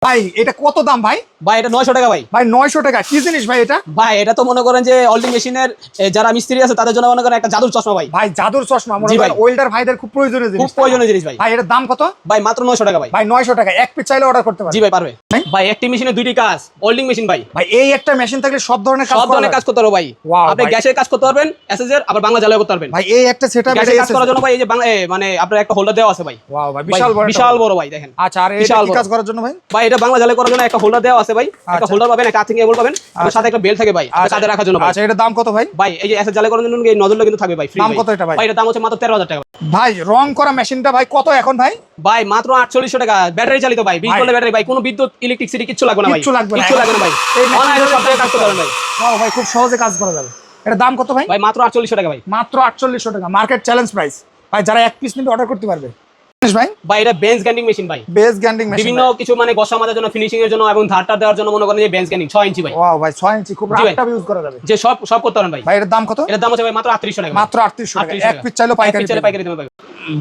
ভাই এটা কত দাম ভাই? ভাই এটা 900 টাকা ভাই। ভাই 900 টাকা কি জিনিস ভাই এটা? ভাই এটা তো মনে করেন যে ওয়েল্ডিং মেশিনের যারা মিস্ত্রি আছে তাদের জন্য মনে করেন একটা জাদুর চশমা ভাই। ভাই জাদুর চশমা মনে করেন ওয়েল্ডার ভাইদের খুব প্রয়োজনীয় জিনিস। খুব প্রয়োজনীয় জিনিস ভাই। ভাই এটার দাম কত? ভাই মাত্র 900 টাকা ভাই। ভাই 900 টাকা এক পিস চাইলে অর্ডার করতে পারবে? জি ভাই পারবে। ভাই একটি মেশিনে দুইটি কাজ, ওয়েল্ডিং মেশিন ভাই। ভাই এই একটা মেশিন থাকলে সব ধরনের কাজ করতে পারবে ভাই। আপনি গ্যাসের কাজ করতে পারবেন, এসএসএর আবার বাংলা জ্বালায় করতে পারবেন। ভাই এই একটা সেটআপ গ্যাসের কাজ করার জন্য ভাই এই যে মানে আপনার একটা হোল্ডার দেওয়া আছে ভাই। ওয়াও ভাই বিশাল বড় ভাই দেখেন। আচ্ছা আর এটা কি কাজ করার জন্য ভাই? ভাই এটা বাংলা জ্বালায় করার জন্য একটা হোল্ডার দেওয়া আছে ভাই। একটা হোল্ডার পাবেন, একটা আর্থিং কেবল পাবেন, আর সাথে একটা বেল্ট থাকে ভাই কাঁধে রাখার জন্য। আচ্ছা এটার দাম কত ভাই? ভাই এই যে এসএস জ্বালায় করার জন্য এই নজলটা কিন্তু থাকবে ভাই ফ্রি। দাম কত এটা ভাই? ভাই এর দাম হচ্ছে মাত্র 13000 টাকা। ভাই রং করা মেশিনটা ভাই কত এখন ভাই? ভাই মাত্র 4800 টাকা, ব্যাটারি চালিত ভাই, 20 ভোল্টের ব্যাটারি ভাই, কোনো বিদ্যুৎ ইলেকট্রিসিটি কিছু লাগবে না ভাই। কিছু লাগবে না ভাই। অনলাইনে সব জায়গায় কাজ করতে পারবেন ভাই। ওয়াও ভাই খুব সহজে কাজ করা যাবে। এটার দাম কত ভাই? ভাই মাত্র 4800 টাকা ভাই। মাত্র 4800 টাকা মার্কেট চ্যালেঞ্জ প্রাইস। ভাই যারা এক পিস নিবে অর্ডার করতে পারবে। ভাই ভাই এটা বেঞ্চ গ্যান্ডিং মেশিন ভাই। বেস গ্যান্ডিং মেশিন বিভিন্ন কিছু মানে গসা মাজার জন্য, ফিনিশিং এর জন্য এবং ধারটা দেওয়ার জন্য মনে করেন যে বেঞ্চ গ্যান্ডিং 6 ইঞ্চি ভাই। ওয়াও ভাই 6 ইঞ্চি খুব রাফটাপ ইউজ করা যাবে। যে সব করতে পারেন ভাই। ভাই এর দাম কত? এর দাম হচ্ছে ভাই মাত্র 3800 টাকা। মাত্র 3800 টাকা এক পিস চাইলো পাইকারি দিবেন ভাই।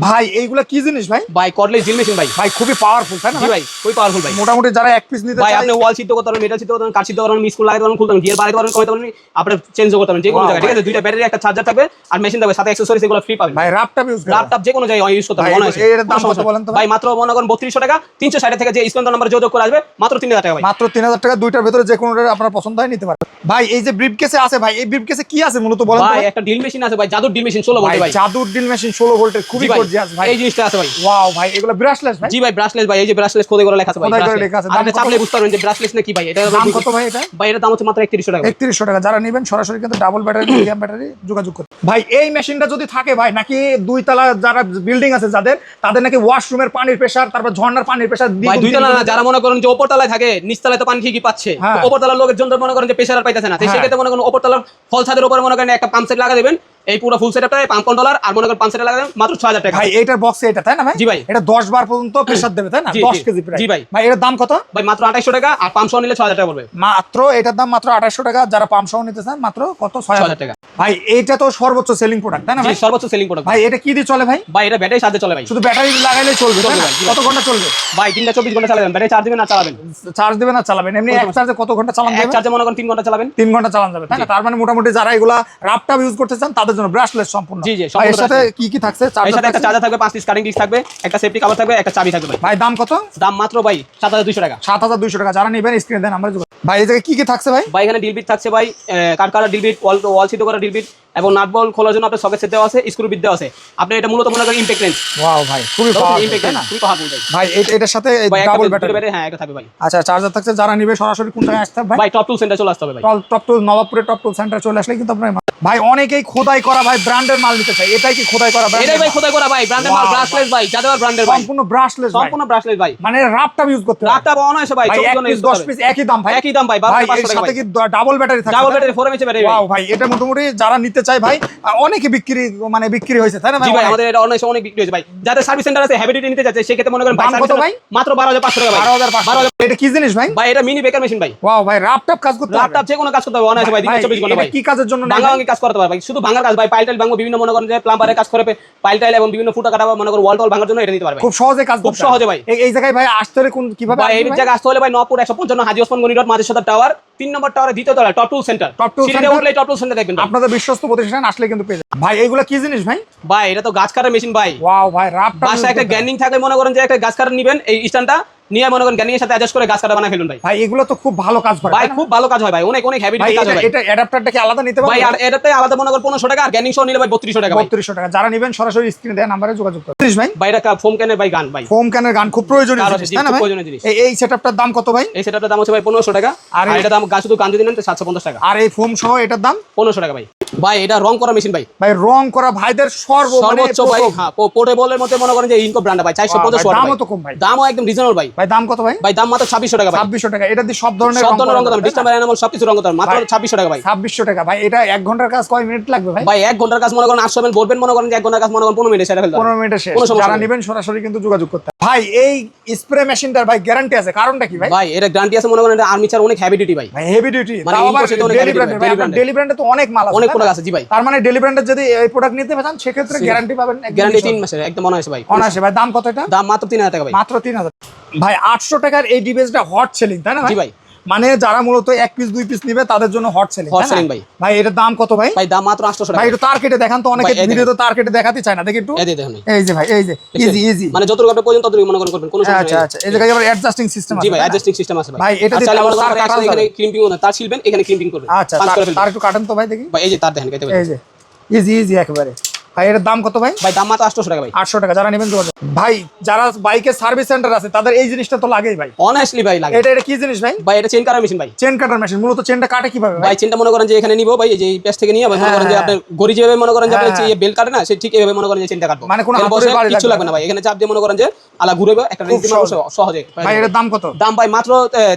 ভাই এইগুলা কি জিনিস ভাই? ভাই কর্ডলেস ড্রিল মেশিন ভাই। ভাই খুবই পাওয়ারফুল তাই না? জি ভাই খুবই পাওয়ারফুল ভাই। মোটামুটি যারা এক পিস নিতে ভাই চায় আপনি ওয়াল সিদ্ধ করতে পারেন, মেটাল সিদ্ধ করতে পারেন, কাঠ সিদ্ধ করতে পারেন, মিস্কুল লাগাতে পারেন, খুলতে পারেন, গিয়ার বাড়াতে পারেন, কমাতে পারেন, আপনি চেঞ্জ করতে পারেন যে কোনো জায়গায়। ঠিক আছে, দুইটা ব্যাটারি একটা চার্জার থাকবে আর মেশিন থাকবে, সাথে অ্যাকসেসরিজ এগুলো ফ্রি পাবেন ভাই ল্যাপটপ ইউজ ল্যাপটপ যে কোনো জায়গায় ইউজ করতে পারেন। মনে হয় এর দাম কত বলেন তো ভাই? মাত্র মনে করেন 3200 টাকা। 360 থেকে যে স্ক্রিন নাম্বার যোগাযোগ করে আসবে মাত্র 3000 টাকা ভাই। মাত্র 3000 টাকা দুইটার ভিতরে যে কোনোটা আপনার পছন্দ হয় নিতে পারেন। ভাই এই যে ব্রিফ কেসে আছে ভাই, এই ব্রিফ কেসে কি আছে মূলত বলেন তো? ভাই একটা ড্রিল মেশিন আছে ভাই, জাদুর ড্রিল মেশিন 16 ভোল্টের ভাই। জাদুর ড্রিল মেশিন 16 ভোল্টের খুবই গর্জিয়াস ভাই। এই জিনিসটা আছে ভাই। ওয়াও ভাই এগুলো ব্রাশলেস ভাই? জি ভাই ব্রাশলেস ভাই, এই যে ব্রাশলেস খোদাই করে লেখা আছে ভাই। খোদাই করে লেখা আছে। আপনি চাপলে বুঝতে পারবেন যে ব্রাশলেস না কি ভাই। এটা দাম কত ভাই এটা? ভাই এর দাম হচ্ছে মাত্র 3100 টাকা। 3100 টাকা। যারা নেবেন সরাসরি কিন্তু ডাবল ব্যাটারি লিথিয়াম ব্যাটারি যোগাযোগ করতে। ভাই এই মেশিনটা যদি থাকে ভাই, নাকি দুই তলা যারা বিল্ডিং আছে যাদের, তাদের নাকি ওয়াশরুমের পানির প্রেসার, তারপর ঝর্ণার পানির প্রেসার ভাই দুই তলা না, যারা মনে করেন যে উপর তলায় থাকে, নিচ তলায় তো পানি ঠিকই পাচ্ছে, উপর তলার লোকের জন্য মনে করেন যে প্রেসার আর পাইতেছে না, সেই ক্ষেত্রে মনে করেন উপর তলার ফল ছাদের উপরে মনে করেন একটা পাম্প সেট লাগা দেবেন। এই পুরো ফুল সেটআপটা $5 আর মনে করেন পাম্প সেট লাগা দেবেন মাত্র 6000 টাকা। ভাই এটার বক্সে এটা তাই না ভাই? জি ভাই। এটা 10 বার পর্যন্ত প্রেসার দেবে তাই না? 10 কেজি প্রায়। জি ভাই। ভাই এর দাম কত? ভাই মাত্র 2800 টাকা আর পাম্প সহ নিলে 6000 টাকা পড়বে। মাত্র এটার দাম মাত্র 2800 টাকা। যারা পাম্প সহ নিতে চান মাত্র কত? 6000 টাকা। ভাই এইটা তো সর্বোচ্চ সেলিং প্রোডাক্ট তাই না ভাই? সর্বোচ্চ সেলিং প্রোডাক্ট ভাই। এটা কি দিয়ে চলে ভাই? ভাই এটা ব্যাটারি চার্জে চলে ভাই। শুধু ব্যাটারি লাগাইলেই চলবে তাই না? কত ঘন্টা চলবে ভাই? 3-24 ঘন্টা চালাবেন। ব্যাটারি চার্জ দিবেন না চালাবেন? চার্জ দিবেন না চালাবেন। এমনি এক চার্জে কত ঘন্টা চালান যাবে? এক চার্জে মনে করেন 3 ঘন্টা চালাবেন। 3 ঘন্টা চালান যাবে তাই না? তার মানে মোটামুটি যারা এগুলা ল্যাপটপ ইউজ করতে চান তাদের জন্য ব্রাশলেস সম্পূর্ণ। জি জি। এর সাথে কি কি থাকছে? এর সাথে একটা চার্জার থাকবে, 5 পিস কারেন্ট ডিস্ক থাকবে, একটা সেফটি কভার থাকবে, একটা চাবি থাকবে ভাই। ভাই দাম কত? দাম মাত্র ভাই 7200 টাকা। 7200 টাকা। যারা নেবেন স্ক্রিনে দেন আমরা। ভাই এই জায়গায় কি কি থাকছে ভাই? ভাই এখানে ডিল বিট থাকছে ভাই, কাট করা ডিল বিট, ওয়াল সিদ্ধ করা ডিল বিট এবং নাট বল খোলার জন্য আপনার সকেট সেট দেওয়া আছে, স্ক্রু বিট দেওয়া আছে। আপনি এটা মূলত মনে করেন ইমপ্যাক্ট রেঞ্জ। ওয়াও ভাই খুবই পাওয়ারফুল তাই না? খুবই পাওয়ারফুল ভাই। ভাই এটার সাথে ডাবল ব্যাটারি। হ্যাঁ এটা থাকবে ভাই। আচ্ছা চার্জার থাকছে। যারা নেবে সরাসরি কোন জায়গায় আসতে হবে ভাই? ভাই টপ টুল সেন্টার চলে আসতে হবে ভাই। টপ টুল নবাবপুরে টপ টুল সেন্টার চলে আসলে কিন্তু আপনার ভাই অনেকেই খোদাই করা ভাই ব্র্যান্ডের মাল নিতে চায়। এটাই কি খোদাই করা ব্র্যান্ড? এটাই ভাই খোদাই করা ভাই, ব্র্যান্ডের মাল, ব্রাশলেস ভাই, যাদবার ব্র্যান্ডের ভাই, সম্পূর্ণ ব্রাশলেস ভাই। সম্পূর্ণ ব্রাশলেস ভাই। মানে ল্যাপটপ ইউজ করতে ল্যাপটপ অনায়াসে ভাই 24 জন ইউজ 10 পিস একই দাম ভাই। একই দাম ভাই। ভাই এর সাথে কি ডাবল ব্যাটারি থাকে? Double battery 4 mAh battery. Wow ভাই এটা মোটামুটি যারা নিতে চায় ভাই অনেকে বিক্রি হয়েছে তাই না ভাই? জি ভাই আমাদের এটা অনায়াসে অনেক বিক্রি হয়েছে ভাই। যাদের সার্ভিস সেন্টার আছে হেভি ডিউটি নিতে যাচ্ছে সেই ক্ষেত্রে মনে করেন দাম কত ভাই? মাত্র 12500 টাকা ভাই। 12500। এটা কি জিনিস ভাই? ভাই এটা মিনি বেকার মেশিন ভাই। ওয়াও ভাই ল্যাপটপ কাজ করতে হবে? ল্যাপটপ যে কোনো কাজ করতে হবে অনায়াসে ভাই, 24 ঘন্টা ভাই। কি কাজের জন্য? ভাঙাভাঙি কাজ করতে পারবে ভাই, শুধু ভাঙার কাজ ভাই। পাইল টাইল ভাঙবো, বিভিন্ন মনে করেন যে প্লাম্বারের কাজ করে পাইল টাইল এবং বিভিন্ন ফুটা কাটা মনে করেন ওয়াল টল ভাঙার জন্য এটা নিতে পারবে। খুব সহজে কাজ খুব সহজে ভাই। এই জায়গায় ভাই আসতে হলে কোন কিভাবে ভাই? এই জায়গায় আসতে হলে ভাই নবপুর 155 হাজী ওসমান গনি রোড মাঝের সাথে টাওয়ার 3 নম্বর টাওয়ারের দ্বিতীয় তলায় টপ টুল সেন্টার। সিঁড়িতে উঠলে টপ টুল সেন্টার দেখবেন। আপনাদের বিশ্বস্ত প্রতিষ্ঠান আসলে কিন্তু পেয়ে যাবেন। ভাই এগুলা কি জিনিস ভাই? ভাই এটা তো গাছ কাটার মেশিন ভাই। ওয়াও ভাই ল্যাপটপ বাসায় একটা গ্যান্ডিং থাকলে মনে করেন যে একটা গাছ কাটার নেবেন, এই স্ট্যান্ডটা নিয়ে মনে করেন গ্যান্ডিং এর সাথে অ্যাডজাস্ট করে গাছ কাটা বানায় ফেলুন ভাই। ভাই এগুলো তো খুব ভালো কাজ করে ভাই, খুব ভালো কাজ হয় ভাই, অনেক হেভি ডিউটি কাজ হয় ভাই। এটা অ্যাডাপ্টারটা কি আলাদা নিতে পারবে ভাই? আর এটাতে আলাদা মনে করেন 1500 টাকা, আর গ্যান্ডিং সহ নিলে ভাই 3200 টাকা ভাই। 3200 টাকা। যারা নেবেন সরাসরি স্ক্রিনে দেওয়া নম্বরে যোগাযোগ করুন। ভাই ভাই এটা ফোম ক্যানের ভাই গান ভাই। ফোম ক্যানের গান খুব প্রয়োজনীয় জিনিস তাই না ভাই? এই সেটআপটার দাম কত ভাই? এই সেটআপটার দাম হচ্ছে ভাই 1500 টাকা। আর এটা দাম গাছ শুধু গান যদি নেন তো 750 টাকা। আর এই ফোম সহ এটার দাম 1500 টাকা ভাই। ভাই এটা রং করা মেশিন ভাই। ভাই রং করা ভাইদের সর্বোচ্চ ভাই। হ্যাঁ পোর্টেবলের মধ্যে মনে করেন যে ইনকো ব্র্যান্ড ভাই 450 ওয়াট। দামও তো কম ভাই। দামও একদম রিজনেবল ভাই। ভাই দাম কত ভাই? ভাই দাম মাত্র 2600 টাকা ভাই। 2600 টাকা। এটা দিয়ে সব ধরনের রং করতে পারবেন, ডিস্টার্ব অ্যানিমাল সবকিছু রং করতে পারবেন মাত্র 2600 টাকা ভাই। 2600 টাকা। ভাই এটা 1 ঘন্টার কাজ কয় মিনিট লাগবে ভাই? ভাই 1 ঘন্টার কাজ মনে করেন 800 ml বলবেন, মনে করেন যে 1 ঘন্টার কাজ মনে করেন 15 মিনিটে সেটা ফেলতে 15 মিনিটে শেষ। যারা নেবেন সরাসরি কিন্তু যোগাযোগ করতে। ভাই এই স্প্রে মেশিনটার ভাই গ্যারান্টি আছে, কারণটা কি ভাই? ভাই এটা গ্যারান্টি আছে, মনে করেন এটা আর্মিচার অনেক হেভি ডিউটি ভাই। ভাই হেভি ডিউটি মানে ডেলি ব্র্যান্ডে তো অনেক মাল আছে, অনেক প্রোডাক্ট আছে। জি ভাই। তার মানে ডেলি ব্র্যান্ডের যদি এই প্রোডাক্ট নিতে চান সেক্ষেত্রে গ্যারান্টি পাবেন। গ্যারান্টি 3 মাসের একদম অনায়াসে ভাই। অনায়াসে ভাই। দাম কত এটা? দাম মাত্র 3000 টাকা ভাই। মাত্র 3000। ভাই 800 টাকার এই ডিভাইসটা হট সেলিং তাই না জি ভাই। মানে যারা মূলত 1 পিস 2 পিস নিবে তাদের জন্য হট সেলিং ভাই। ভাই এটার দাম কত ভাই? ভাই দাম মাত্র 800 টাকা। ভাই একটু তার কেটে দেখান তো, অনেকে ভিডিওতে তার কেটে দেখাতে চায় না, দেখি একটু। এই দেখুন, এই যে ভাই, এই যে ইজি মানে যতটুকু আপনি পর্যন্ত ততটুকু মনে করবেন, কোনো সমস্যা আচ্ছা আচ্ছা, এই জায়গায় আবার অ্যাডজাস্টিং সিস্টেম আছে। জি ভাই, অ্যাডজাস্টিং সিস্টেম আছে ভাই এটা দিতে মনে তার করেন কাটা এখানে ক্রিম্পিং না, তার ছিলবেন, এখানে ক্রিম্পিং করবেন। আচ্ছা, তার একটু কাটেন তো ভাই দেখি। ভাই এই যে তার দেখেন কেটে এই যে ইজি একেবারে। ভাই এর দাম কত ভাই? ভাই দাম মাত্র 800 টাকা ভাই। 800 টাকা। যারা নেবেন যোগাযোগ। ভাই যারা বাইকের সার্ভিস সেন্টার আছে তাদের এই জিনিসটা তো লাগেই ভাই। অনেস্টলি ভাই লাগে। এটা কি জিনিস ভাই? ভাই এটা চেইন কাটার মেশিন ভাই। চেইন কাটার মেশিন। মূলত চেইনটা কাটে কিভাবে ভাই? ভাই চেইনটা মনে করেন যে এখানে নিব ভাই, এই যে এই পেজ থেকে নিয়ে মনে করেন যে আপনি গড়ি যেভাবে মনে করেন যে আপনি যে বেল কাটে না, সে ঠিক এইভাবে মনে করেন যে চেইনটা কাটবো। মানে কোনো হাতুড়ি বাড়ি কিছু লাগবে না ভাই, এখানে চাপ দিয়ে মনে করেন যে আলা ঘুরবে, একটা রেঞ্জ দিয়ে সহজে। ভাই এর দাম কত? দাম ভাই মাত্র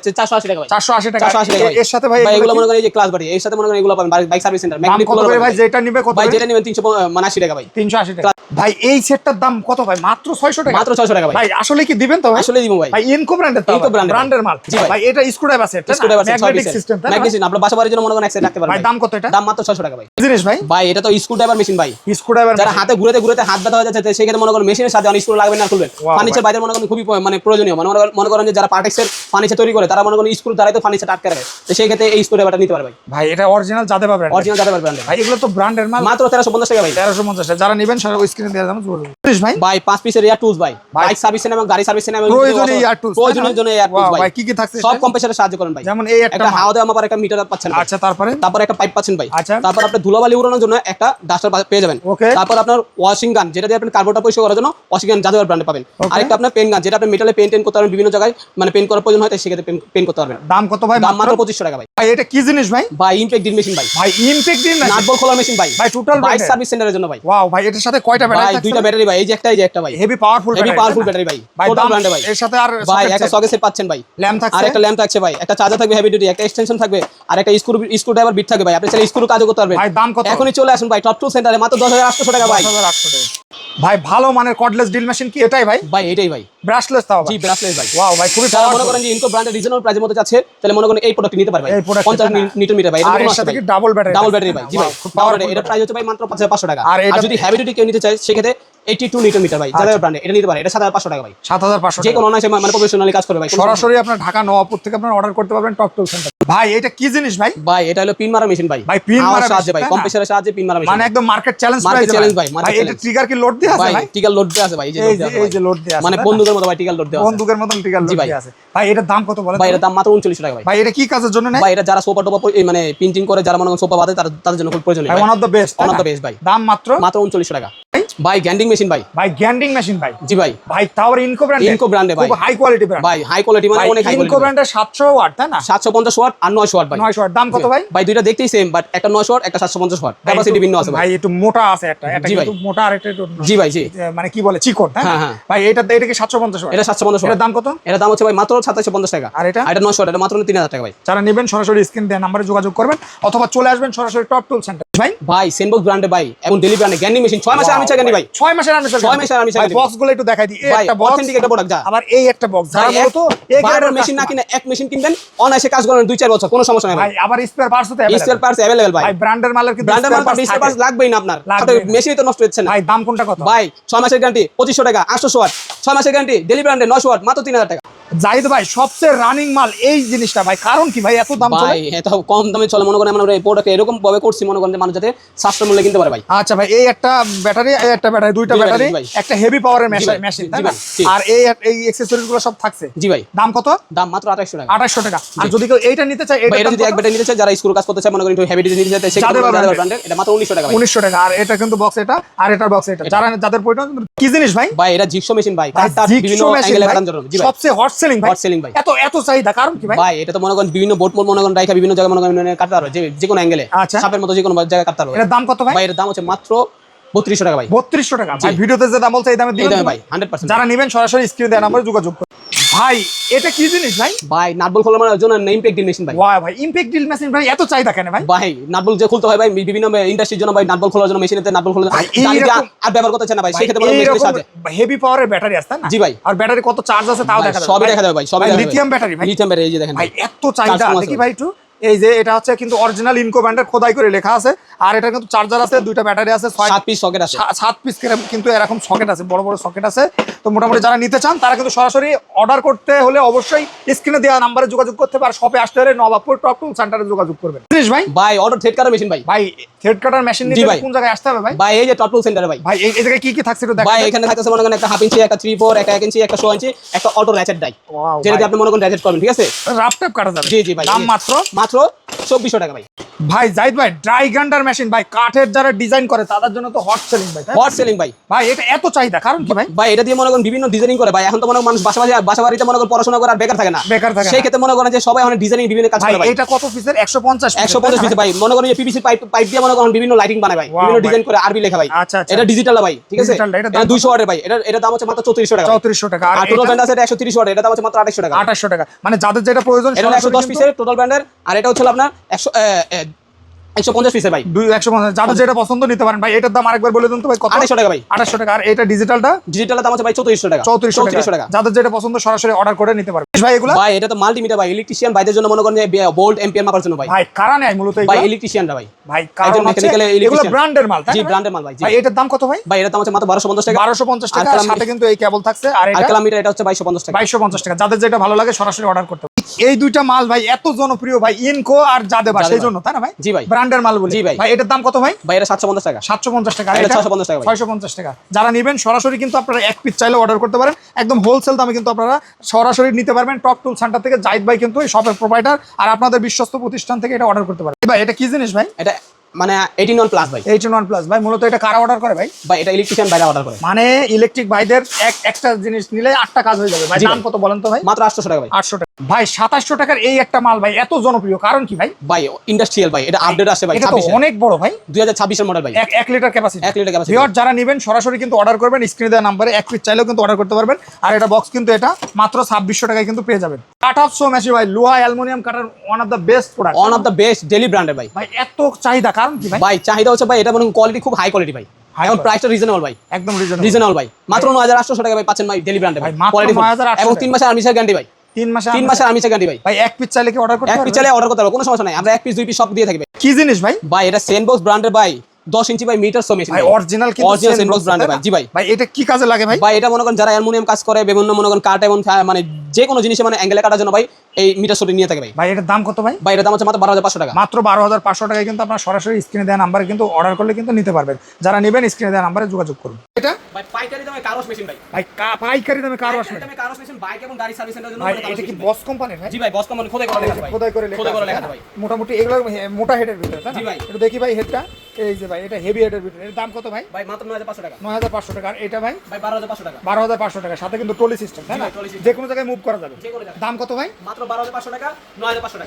480 টাকা ভাই। 480 টাকা। 480 টাকা। এর সাথে ভাই এগুলো মনে করেন এই যে ক্লাস বাড়ি, এর সাথে মনে করেন এগুলো পাবেন বাইক সার্ভিস সেন্টার দাম কত করে ভাই? যেটা নিবে কত? ভাই যেটা নেবেন 380 টাকা ভাই। 380 টাকা। ভাই এই সেটটার দাম কত ভাই? মাত্র 600 টাকা। মাত্র 600 টাকা ভাই। ভাই আসলে কি দিবেন তো ভাই? আসলে দিব ভাই। ভাই ইনকো ব্র্যান্ডের তো, ইনকো ব্র্যান্ডের মাল। ভাই এটা স্ক্রুড্রাইভার সেট, ম্যাগনেটিক সিস্টেম তাই না? ম্যাগনেটিক আপনার বাসা বাড়ির জন্য মনে করেন এক সেট রাখতে পারবেন। ভাই দাম কত এটা? দাম মাত্র 600 টাকা ভাই। জিনিস ভাই? ভাই এটা তো স্ক্রুড্রাইভার মেশিন ভাই। স্ক্রুড্রাইভার যারা হাতে ঘুরাতে ঘুরাতে হাত ব্যথা হয়ে যাচ্ছে, সেই ক্ষেত্রে মনে করেন মেশিনের সাথে অনেক স্ক্রু লাগবে না, খুলবেন। ফার্নিচার বাইরে মনে করেন খুবই মানে প্রয়োজনীয়। মনে করেন যে যারা পার্টেক্সের ফার্নিচার তৈরি করে তারা মনে করেন স্ক্রু দ্বারাই তো ফার্নিচার আটকে রাখে, তো সেই ক্ষেত্রে এই স্ক্রুড্রাইভারটা নিতে পারবে। ভাই এটা অরিজিনাল যাদের ব্র্যান্ড, অরিজিনাল যাদের ব্র্যান্ড ভাই এগুলো তো ব্র্যান্ডের মাল। মাত্র 1350 টাকা ভাই। 1350 টাকা। যারা নেবেন সারা স্ক্রিনে দেওয়া দাম জোর ভাই। ভাই 5 পিসের এয়ার টুলস ভাই, বাইক সার্ভিসিং এবং গাড়ি সার্ভিসিং এবং প্রয়োজনীয় এয়ার টুলস, প্রয়োজনের জন্য এয়ার টুলস ভাই। কি কি থাকছে? সব কম্প্রেসারে সাহায্য করেন ভাই। যেমন এই একটা হাওয়া দেওয়া মাপার একটা মিটার পাচ্ছেন। আচ্ছা, তারপরে একটা পাইপ পাচ্ছেন ভাই। আচ্ছা, তারপর আপনি ধুলোবালি উড়ানোর জন্য একটা ডাস্টার পেয়ে যাবেন। তারপর আপনার ওয়াশিং গান, যেটা দিয়ে আপনি কার্বনটা পরিষ্কার করার জন্য ওয়াশিং গান যাদের ব্র্যান্ডে পাবেন। আরেকটা আপনার পেন গান, যেটা আপনি মেটালে পেন করতে পারবেন, বিভিন্ন জায়গায় মানে পেন করার প্রয়োজন হয়, তাই সেক্ষেত্রে পেন করতে পারবেন। দাম কত ভাই? দাম মাত্র 2500 টাকা ভাই। ভাই এটা কি জিনিস ভাই? ভাই ইমপ্যাক্ট ড্রিল মেশিন ভাই। ভাই ইমপ্যাক্ট ড্রিল মেশিন, নাট বল খোলার মেশিন ভাই। ভাই টোটাল বাইক সার্ভিস সেন্টারের জন্য ভাই। ওয়াও ভাই এটার সাথে কয়টা ব্যাটারি ভাই? দুইটা ব্যাটারি ভাই, এই যে একটা ভাই। হেভি পাওয়ারফুল ব্যাটারি ভাই। টোটাল ব্র্যান্ডে ভাই। এর সাথে আর ভাই একটা সকেট সেট পাচ্ছেন ভাই। ল্যাম্প থাকছে, আর একটা ল্যাম্প থাকছে ভাই। একটা চার্জার থাকবে হেভি ডিউটি, একটা এক্সটেনশন থাকবে, আর একটা স্ক্রুড্রাইভার বিট থাকবে ভাই। আপনি চাইলে স্ক্রু কাজও করতে পারবেন। ভাই দাম কত? এখনই চলে আসুন ভাই টপ টুল সেন্টারে, মাত্র 10800 টাকা ভাই। 10800 টাকা। ভাই ভালো মানের কর্ডলেস ড্রিল মেশিন কি এটাই ভাই? ভাই এটাই ভাই। ব্রাশলেস তাও? জি ব্রাশলেস ভাই। ওয়াও ভাই খুবই যারা মনে করেন যে ইনকো ব্র্যান্ডের রিজনাল প্রাইসের মধ্যে যাচ্ছে, তাহলে মনে করেন এই প্রোডাক্ট নিতে পারবে ভাই। এই প্রোডাক্ট 50 নিউটন মিটার ভাই। আর এর সাথে কি ডাবল ব্যাটারি? ডাবল ব্যাটারি ভাই। জি ভাই, পাওয়ার এটা প্রাইস হচ্ছে ভাই মাত্র 5500 টাকা। আর যদি হেভি ডিউটি কেউ নিতে চায় সেক্ষেত্রে 82 নিউটন মিটার ভাই, যাদের ব্র্যান্ডে এটা নিতে পারে। এটা 7500 টাকা ভাই। 7500 যে কোনো অনায়াসে মানে প্রফেশনালি কাজ করে ভাই। সরাসরি আপনার ঢাকা নওয়াবপুর থেকে আপনারা অর্ডার করতে পারবেন টপ টুল সেন্টার। ভাই এটা কি জিনিস ভাই? ভাই এটা হলো পিন মারা মেশিন ভাই। ভাই পিন মারা সাহায্যে ভাই, কম্প্রেসারের সাহায্যে পিন মারা মেশিন। মানে একদম মার্কেট চ্যালেঞ্জ ভাই। ভাই এটা ট্রিগার কি লোড দেয়া আছে ভাই? ট্রিগার লোড দেয়া আছে ভাই। এই যে লোড দেয়া আছে, মানে বন্দুকের মতো ভাই ট্রিগার লোড দেয়া আছে। বন্দুকের মতন ট্রিগার লোড দেয়া আছে। ভাই এটার দাম কত বলেন? ভাই এর দাম মাত্র 39 টাকা ভাই। ভাই এটা কি কাজের জন্য নেয়? ভাই এটা যারা সোফা টোপা মানে প্রিন্টিং করে, যারা মনে করেন সোফা বাঁধে, তাদের জন্য খুব প্রয়োজনীয় ভাই। ওয়ান অফ দ্য বেস্ট, ভাই। দাম মাত্র 39 টাকা ভাই। গ্যান্ডিং মেশিন ভাই। ভাই গ্যান্ডিং মেশিন ভাই। জি ভাই। ভাই তাও ইনকো ব্র্যান্ডে ভাই। খুব হাই কোয়ালিটি ব্র্যান্ড ভাই, হাই কোয়ালিটি মানে অনেক হাই কোয়ালিটি। ইনকো ব্র্যান্ডের 700 ওয়াট তাই না? 750 ওয়াট আর 900 ওয়াট ভাই। 900 ওয়াট। দাম কত ভাই? ভাই দুইটা দেখতেই সেম, বাট একটা 900 ওয়াট, একটা 750 ওয়াট। ক্যাপাসিটি ভিন্ন আছে ভাই। ভাই একটু মোটা আছে একটা একটু মোটা আর একটা একটু জি ভাই জি। মানে কি বলে চিকন তাই না? ভাই এটা কি 750 ওয়াট? এটা 750 ওয়াট। এর দাম কত? এর দাম হচ্ছে ভাই মাত্র 2750 টাকা। আর এটা? এটা 900 ওয়াট, এটা মাত্র 3000 টাকা ভাই। যারা নেবেন সরাসরি স্ক্রিন দেওয়া নম্বরে যোগাযোগ করবেন অথবা চলে আসবেন সরাসরি টপ টুল সেন্টার। ভাই ভাই সেনবক্স ব্র্যান্ডে ভাই এবং ডেলি ব্র্যান্ডে গ্যান্ডিং মেশিন 6 মাসে আমি চাই গানি ভাই। 6 মাসের আমি চাই। 6 মাসের আমি চাই। ভাই বক্সগুলো একটু দেখাই দিই। এই ভাই একটা বক্স, অথেন্টিক একটা প্রোডাক্ট যা। আবার এই একটা বক্স। যারা মূলত এই বারবার মেশিন না কিনে এক মেশিন কিনবেন, অনায়াসে কাজ করেন 2-4 বছর, কোনো সমস্যা নাই ভাই। আবার স্পেয়ার পার্টস তো স্পেয়ার পার্টস अवेलेबल ভাই। ভাই ব্র্যান্ডের মালের কিন্তু ব্র্যান্ডের মাল স্পেয়ার পার্টস লাগবেই না আপনার। তাতে মেশিনই তো নষ্ট হচ্ছে না। ভাই দাম কোনটা কত? ভাই 6 মাসের গ্যারান্টি 2500 টাকা 800 ওয়াট। 6 মাসের গ্যারান্টি ডেলি ব্র্যান্ডে 900 ওয়াট মাত্র 3000 টাকা। জাহিদ ভাই সবচেয়ে রানিং মাল এই জিনিসটা ভাই, কারণ কি ভাই এত দাম চলে? ভাই এত কম দামে চলে, মনে করেন আমরা এই প্রোডাক্ট এরকম ভাবে করছি মনে করেন যে মানুষ যাতে সাশ্রয় মূল্যে কিনতে পারে ভাই। আচ্ছা ভাই এই একটা ব্যাটারি, এই একটা ব্যাটারি, দুইটা ব্যাটারি, একটা হেভি পাওয়ারের মেশিন তাই না? আর এই অ্যাকসেসরিজ গুলো সব থাকছে। জি ভাই। দাম কত? দাম মাত্র 2800 টাকা। 2800 টাকা। আর যদি কেউ এইটা নিতে চায়, এটা যদি এক ব্যাটারি নিতে চায়, যারা স্ক্রু কাজ করতে চায় মনে করেন একটু হেভি ডিউটি নিতে চায়, সেক্ষেত্রে ব্র্যান্ডের এটা মাত্র 1900 টাকা ভাই। 1900 টাকা। আর এটা কিন্তু বক্স এটা, আর এটার বক্স এটা। যাদের প্রয়োজন কি জিনিস ভাই? ভাই এটা জিক্সো মেশিন ভাই। কাটটা বিভিন্ন অ্যাঙ্গেলে কাটার জন্য। জি ভাই। সবচেয়ে হট সেলিং ভাই। হট সেলিং ভাই। এত চাহিদা কারণ কি ভাই? ভাই এটা তো মনে করেন বিভিন্ন বোট মনে করেন রাইখা বিভিন্ন জায়গায় মনে করেন কাটতে পারবে, যে কোনো অ্যাঙ্গেলে সাপের মতো যে কোনো জায়গায় কাটতে পারবে। এর দাম কত ভাই? ভাই এর দাম হচ্ছে মাত্র 3200 টাকা ভাই। 3200 টাকা। ভাই ভিডিওতে যে দাম বলছে এই দামে দিবেন ভাই 100%। যারা নেবেন সরাসরি স্ক্রিনে দেওয়া নম্বরে যোগাযোগ করুন। ভাই এটা কি জিনিস ভাই? ভাই নাটবল খোলার জন্য ইমপ্যাক্ট ড্রিল মেশিন ভাই। ওয়াও ভাই ইমপ্যাক্ট ড্রিল মেশিন ভাই এত চাহিদা কেন ভাই? ভাই নাটবল যে খুলতে হয় ভাই বিভিন্ন ইন্ডাস্ট্রির জন্য ভাই, নাটবল খোলার জন্য মেশিনেতে নাটবল খোলা আর ব্যবহার করতে চায় না ভাই, সেই ক্ষেত্রে মেশিনের সাথে হেভি পাওয়ারের ব্যাটারি আছে না? জি ভাই। আর ব্যাটারি কত চার্জ আছে তাও দেখা যাবে। সবই দেখা যাবে ভাই, সবই লিথিয়াম ব্যাটারি ভাই। লিথিয়াম ব্যাটারি এই যে দেখেন ভাই এত চাহিদা দেখি ভাই একটু। এই যে এটা হচ্ছে কিন্তু অরিজিনাল ইনকো ব্র্যান্ডের খোদাই করে লেখা আছে। আর এটা কিন্তু চার্জার আছে, দুইটা ব্যাটারি আছে, 7 পিস সকেট আছে, 7 পিস কিন্তু এরকম সকেট আছে, বড় বড় সকেট আছে। তো মোটামুটি যারা নিতে চান তারা কিন্তু সরাসরি অর্ডার করতে হলে অবশ্যই স্ক্রিনে দেওয়া নাম্বারে যোগাযোগ করতে পারে, শপে আসতে হলে নবাবপুর টপ টুল সেন্টারে যোগাযোগ করবেন। জিনিস ভাই ভাই অটো থ্রেড কাটার মেশিন ভাই। ভাই থ্রেড কাটার মেশিন নিতে কোন জায়গায় আসতে হবে ভাই? ভাই এই যে টপ টুল সেন্টারে ভাই। ভাই এই জায়গায় কি কি থাকছে একটু দেখান ভাই। এখানে থাকতেছে মনে করেন একটা 1/2 ইঞ্চি, একটা 3/4, একটা 1 ইঞ্চি, একটা 6 ইঞ্চি, একটা অটো র্যাচেট ডাই, যেটা দিয়ে আপনি মনে করেন র্যাচেট করবেন, ঠিক আছে? রাফ টাপ কাটা যাবে। জি জি ভাই। দাম মাত্র 2400 টাকা ভাই। ভাই জাহিদ ভাই ড্রাই গ্রাইন্ডার মেশিন ভাই, কাঠের যারা ডিজাইন করে তাদের জন্য তো হট সেলিং ভাই। হট সেলিং ভাই। ভাই এটা এত চাহিদা কারণ কি ভাই? ভাই এটা দিয়ে মনে করেন বিভিন্ন ডিজাইনিং করে ভাই। এখন তো মনে করেন মানুষ বাসা বাড়িতে মনে করেন পড়াশোনা করে আর বেকার থাকে না, সেই ক্ষেত্রে মনে করেন যে সবাই অনেক ডিজাইনিং বিভিন্ন কাজ করে ভাই। এটা কত পিসের? 150 পিস ভাই। মনে করেন যে পিভিসি পাইপ দিয়ে মনে করেন বিভিন্ন লাইটিং বানায় ভাই, বিভিন্ন ডিজাইন করে আরবি লেখা ভাই। এটা ডিজিটাল ভাই, ঠিক আছে? এটা 200 ওয়াটের ভাই। এটা দাম হচ্ছে মাত্র 3400 টাকা। 3400 টাকা। আর টোটাল ব্র্যান্ড আছে এটা 130 ওয়াটের, এটা দাম হচ্ছে মাত্র 2800 টাকা। 2800 টাকা। মানে যাদের যেটা প্রয়োজন এটা 110 পিসের টোটাল ব্র্যান্ডের, আর এটা হচ্ছে আপনার 150 পিসের ভাই। 150 যাদের যেটা পছন্দ নিতে পারেন ভাই। এটার দাম আরেকবার বলে দেন তো ভাই কত? 2800 টাকা ভাই। 2800 টাকা। আর এটা ডিজিটালের দাম হচ্ছে ভাই 3400 টাকা। 3400 টাকা। যাদের যেটা পছন্দ সরাসরি অর্ডার করে নিতে পারবেন। ভাই এগুলা ভাই এটা তো মাল্টিমিটার ভাই, ইলেকট্রিশিয়ান ভাইদের জন্য মনে করেন যে ভোল্ট এম্পিয়ার মাপার জন্য ভাই। ভাই কারা নেয় মূলত এগুলা? ভাই ইলেকট্রিশিয়ানরা ভাই। ভাই কারণ মেকানিক্যাল এগুলা ব্র্যান্ডের মাল, তাই না? জি ব্র্যান্ডের মাল ভাই। ভাই এটার দাম কত ভাই? ভাই এটার দাম হচ্ছে মাত্র 1250 টাকা। 1250 টাকা। আর সাথে কিন্তু এই কেবল থাকছে। আর এটা কিলোমিটার এটা হচ্ছে 2250 টাকা। 2250 টাকা। যাদের যেটা ভালো লাগে সরাসরি অর্ডার করতে পারেন। এই দুইটা মাল ভাই এত জনপ্রিয় ভাই, ইনকো আর জাদেবা, সেই জন্য তাই না ভাই? জি ভাই। ব্র্যান্ডের মাল বলি। জি ভাই। ভাই এটার দাম কত ভাই? ভাই এটা 750 টাকা। 750 টাকা। এটা 650 টাকা ভাই। 650 টাকা। যারা নেবেন সরাসরি কিন্তু আপনারা এক পিস চাইলে অর্ডার করতে পারেন, একদম হোলসেল দামে কিন্তু আপনারা সরাসরি নিতে পারবেন। টপ টুল সেন্টার থেকে জাহিদ ভাই কিন্তু এই শপের প্রোভাইডার, আর আপনাদের বিশ্বস্ত প্রতিষ্ঠান থেকে এটা অর্ডার করতে পারেন। ভাই এটা কি জিনিস ভাই? এটা মানে 18 প্লাস ভাই। 18 প্লাস। ভাই মূলত এটা কারা অর্ডার করে ভাই? ভাই এটা ইলেকট্রিশিয়ান ভাইরা অর্ডার করে। মানে ইলেকট্রিক ভাইদের একটা জিনিস নিলে 8টা কাজ হয়ে যাবে ভাই। দাম কত বলেন তো ভাই? মাত্র 800 টাকা ভাই। 800 টাকা। ভাই 2700 টাকার এই একটা মাল ভাই এত জনপ্রিয় কারণ কি ভাই? ভাই ইন্ডাস্ট্রিয়াল ভাই, এটা আপডেট আসে ভাই। এটা তো অনেক বড় ভাই, 2026 এর মডেল ভাই। 1 litre capacity. 1 litre capacity. Viewer যারা নেবেন সরাসরি কিন্তু অর্ডার করবেন, স্ক্রিনে দেওয়া নম্বরে এক পিস চাইলেও কিন্তু অর্ডার করতে পারবেন। আর এটা বক্স কিন্তু এটা মাত্র 2600 টাকায় কিন্তু পেয়ে যাবেন। কাট অফ সো মেশি ভাই, লোহা aluminium cutter one of the best product, one of the best daily ব্র্যান্ডের ভাই। ভাই এত চাহিদা কারণ কি ভাই? ভাই চাহিদা হচ্ছে ভাই এটা মানে কোয়ালিটি খুব হাই কোয়ালিটি ভাই। এখন প্রাইসটা রিজনেবল ভাই, একদম রিজনেবল ভাই। মাত্র 9800 টাকা ভাই পাচ্ছেন ভাই ডেইলি ব্র্যান্ডে ভাই। কোয়ালিটি 9800 এবং 3 মাসের আর্মিসের গ্যারান্টি ভাই। 3 মাসের আর্মিসের গ্যারান্টি ভাই। ভাই এক পিস চাইলে কি অর্ডার করতে এক পারবেন? পিস চাইলে অর্ডার করতে পারবেন, কোনো সমস্যা নাই। আমরা এক পিস 2 পিস সব দিয়ে থাকি ভাই। কি জিনিস ভাই? ভাই এটা সেনবক্স ব্র্যান্ডের ভাই, 10 ইঞ্চি ভাই মিটার সো মেশিন ভাই। অরিজিনাল কিন্তু অরিজিনাল সেনবক্স ব্র্যান্ডের ভাই। জি ভাই। ভাই এটা কি কাজে লাগে ভাই? ভাই এটা মনে করেন যারা অ্যালুমিনিয়াম কাজ করে, বিভিন্ন মনে করেন কাট এবং মানে যে কোনো জিনিসে মানে অ্যাঙ্গেলে কাটার জন্য ভাই এই মিটার সোটি নিয়ে থাকে ভাই। ভাই এটার দাম কত ভাই? ভাই এটার দাম হচ্ছে মাত্র 12500 টাকা। মাত্র 12500 টাকায় কিন্তু আপনারা সরাসরি স্ক্রিনে দেওয়া নম্বরে কিন্তু অর্ডার করলে কিন্তু নিতে পারবেন। যারা নেবেন স্ক্রিনে দেওয়া নম্বরে যোগাযোগ করুন। এটা ভাই পাইকারি দামে কারওয়াশ মেশিন ভাই। ভাই পাইকারি দামে কারওয়াশ মেশিন। দামে কারওয়াশ মেশিন বাইক এবং গাড়ি সার্ভিস সেন্টারের জন্য। ভাই এটা কি বস কোম্পানির ভাই? জি ভাই বস কোম্পানি খোদাই করা লেখা ভাই। খোদাই করে লেখা ভাই। মোটামুটি এগুলো মোটা হেডের ভিতরে তাই না? জি ভাই। একটু দেখি ভাই হেডটা। এই যে ভাই এটা হেভি হেডের ভিতরে। এর দাম কত ভাই? ভাই মাত্র 9500 টাকা। 9500 টাকা। আর এটা ভাই? ভাই 12500 টাকা। 12500 টাকা। সাথে কিন্তু ট্রলি সিস্টেম তাই না? যে কোনো জায়গায় মুভ করা যাবে। যে কোনো জায়গায়। দাম কত ভাই? মাত্র 12500 টাকা, 9500 টাকা।